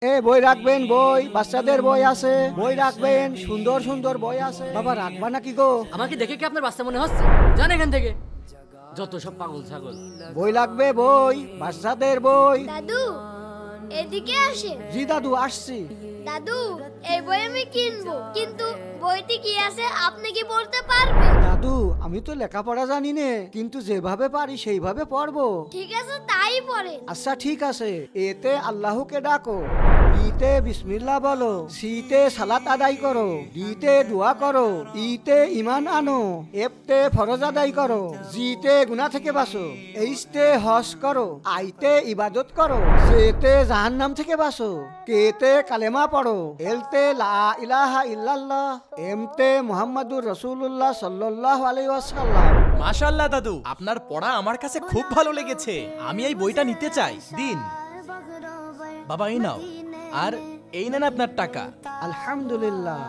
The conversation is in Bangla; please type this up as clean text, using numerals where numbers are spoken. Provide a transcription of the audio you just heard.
এ বই রাখবেন, বই বাচ্চাদের বই আছে, বই রাখবেন, সুন্দর সুন্দর বই আছে। বাবা রাখবা নাকি গো? আমাকে দেখে কি আপনার বাচ্চা মনে হচ্ছে? যান এখান থেকে, যত সব পাগল ছাগল। বই লাগবে, বই, বাচ্চাদের বই। দাদু এদিকে আসে। জি দাদু আসছি। দাদু এই বই আমি কিনবো, কিন্তু বইতে কি আছে আপনি কি বলতে পারবেন? দাদু আমি তো লেখাপড়া জানি নে, কিন্তু যেভাবে পারি সেইভাবে পড়বো। ঠিক আছে তাই পড়েন। আচ্ছা ঠিক আছে। এতে আল্লাহকে ডাকো, বিতে বিসমিল্লাহ বলো, সিতে সালাত আদায় করো, ডিতে দোয়া করো, ইতে ইমান আনো, এফতে ফরজ আদায় করো, জিতে গুনাহ থেকে বাঁচো, এইচতে হজ করো, আইতে ইবাদত করো, জেতে জাহান্নাম থেকে বাঁচো, কেতে কালেমা পড়ো, এলতে লা ইলাহা ইল্লাল্লাহ, এমতে মুহাম্মাদুর রাসূলুল্লাহ সাল্লাল্লাহু আলাইহি ওয়াসাল্লাম। মাশাআল্লাহ দাদু, আপনার পড়া আমার কাছে খুব ভালো লেগেছে। আমি এই বইটা নিতে চাই, দিন। বাবা এই নাও, আর এই নেন আপনার টাকা। আলহামদুলিল্লাহ।